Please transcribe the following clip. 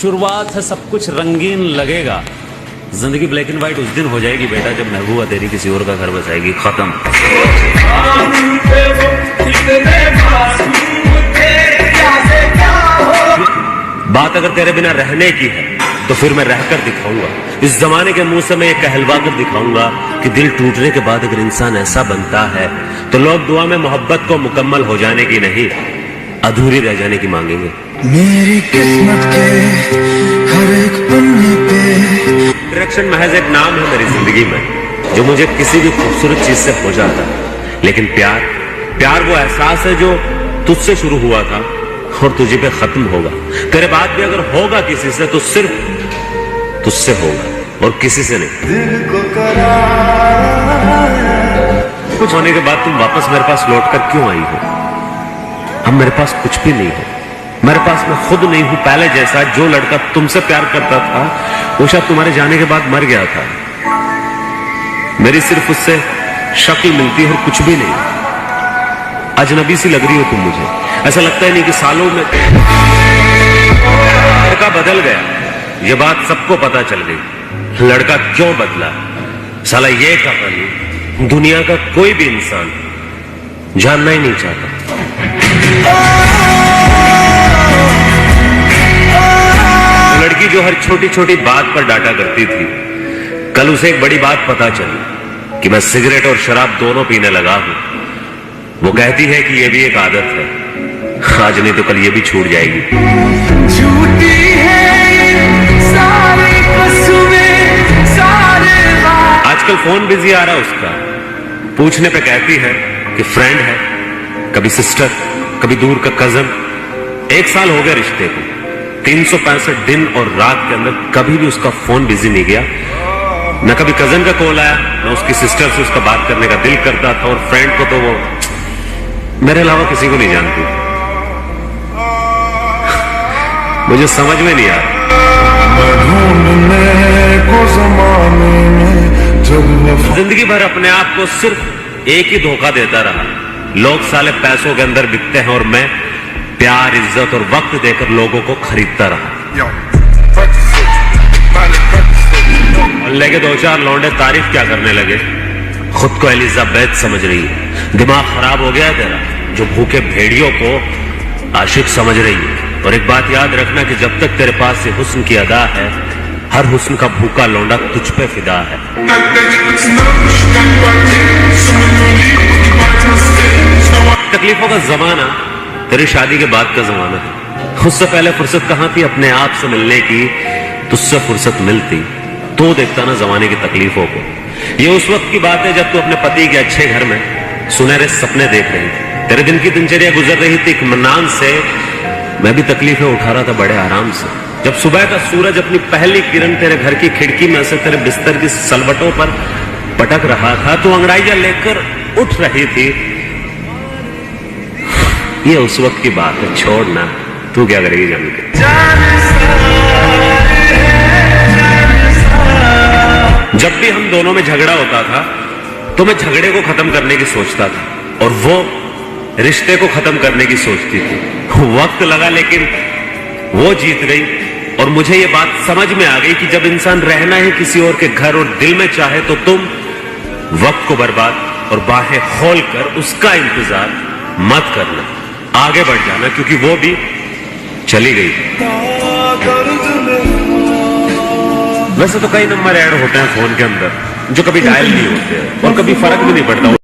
शुरुआत है, सब कुछ रंगीन लगेगा। जिंदगी ब्लैक एंड व्हाइट उस दिन हो जाएगी बेटा जब महबूबा तेरी किसी और का घर बसाएगी। खत्म। बात अगर तेरे बिना रहने की है तो फिर मैं रहकर दिखाऊंगा। इस जमाने के मुंह से मैं ये कहलवा कर दिखाऊंगा कि दिल टूटने के बाद अगर इंसान ऐसा बनता है तो लोग दुआ में मोहब्बत को मुकम्मल हो जाने की नहीं, अधूरी रह जाने की मांगेंगे। मेरी किस्मत के हर एक पन्ने पे डायरेक्शन महज एक नाम है मेरी जिंदगी में जो मुझे किसी भी खूबसूरत चीज से हो जाता है, लेकिन प्यार वो एहसास है जो तुझसे शुरू हुआ था और तुझे पे खत्म होगा। तेरे बाद भी अगर होगा किसी से तो सिर्फ तुझसे होगा और किसी से नहीं। दिल को कुछ होने के बाद तुम वापस मेरे पास लौट कर क्यों आई हो? अब मेरे पास कुछ भी नहीं है, मेरे पास मैं खुद नहीं हूं पहले जैसा। जो लड़का तुमसे प्यार करता था वो शायद तुम्हारे जाने के बाद मर गया था। मेरी सिर्फ उससे शक्ल मिलती है और कुछ भी नहीं। अजनबी सी लग रही हो तुम मुझे, ऐसा लगता ही नहीं कि सालों में लड़का बदल गया। ये बात सबको पता चल गई, लड़का क्यों बदला। साला ये कहानी दुनिया का कोई भी इंसान जानना ही नहीं चाहता। लड़की जो हर छोटी छोटी बात पर डांटा करती थी, कल उसे एक बड़ी बात पता चली कि मैं सिगरेट और शराब दोनों पीने लगा हूं। वो कहती है कि ये भी एक आदत है, आज नहीं तो कल ये भी छूट जाएगी। झूठी है सारी कस्में सारे आजकल फोन बिजी आ रहा है उसका, पूछने पे कहती है कि फ्रेंड है, कभी सिस्टर, कभी दूर का कजन। 1 साल हो गया रिश्ते को, 365 दिन और रात के अंदर कभी भी उसका फोन बिजी नहीं गया। न कभी कजन का कॉल आया, न उसकी सिस्टर से उसका बात करने का दिल करता था, और फ्रेंड को तो वो मेरे अलावा किसी को नहीं जानती। मुझे समझ में नहीं आ रहा। जिंदगी भर अपने आप को सिर्फ एक ही धोखा देता रहा, लोग साले पैसों के अंदर बिकते हैं और मैं प्यार, इज्जत और वक्त देकर लोगों को खरीदता रहा। मोहल्ले के 2-4 लौंडे तारीफ क्या करने लगे, खुद को एलिजाबेथ समझ रही है। दिमाग खराब हो गया है तेरा, जो भूखे भेड़ियों को आशिक समझ रही है। और एक बात याद रखना कि जब तक तेरे पास ये हुस्न की अदा है, हर हुस्न का भूखा लौंडा तुझ पे फिदा है। तकलीफों का जमाना तेरी शादी के बाद का जमाना है। उससे पहले फुर्सत कहां थी अपने आप से मिलने की, तुझसे फुर्सत मिलती तो देखता ना जमाने की तकलीफों को। ये उस वक्त की बात है जब तू अपने पति के अच्छे घर में सुनहरे सपने देख रही थी, तेरे दिन की दिनचर्या गुजर रही थी इत्मीनान से। मैं भी तकलीफें उठा रहा था बड़े आराम से। जब सुबह का सूरज अपनी पहली किरण तेरे घर की खिड़की में से तेरे बिस्तर की सलवटों पर पटक रहा था, तू अंगड़ाइयां लेकर उठ रही थी। ये उस वक्त की बात है, छोड़ना, तू क्या करेगी जान के। जब भी हम दोनों में झगड़ा होता था तो मैं झगड़े को खत्म करने की सोचता था और वो रिश्ते को खत्म करने की सोचती थी। वक्त लगा लेकिन वो जीत गई, और मुझे ये बात समझ में आ गई कि जब इंसान रहना है किसी और के घर और दिल में चाहे तो तुम वक्त को बर्बाद और बाहें खोल कर उसका इंतजार मत करना, आगे बढ़ जाना, क्योंकि वो भी चली गई। वैसे तो कई नंबर ऐड होते हैं फोन के अंदर जो कभी डायल नहीं होते और कभी फर्क भी नहीं पड़ता।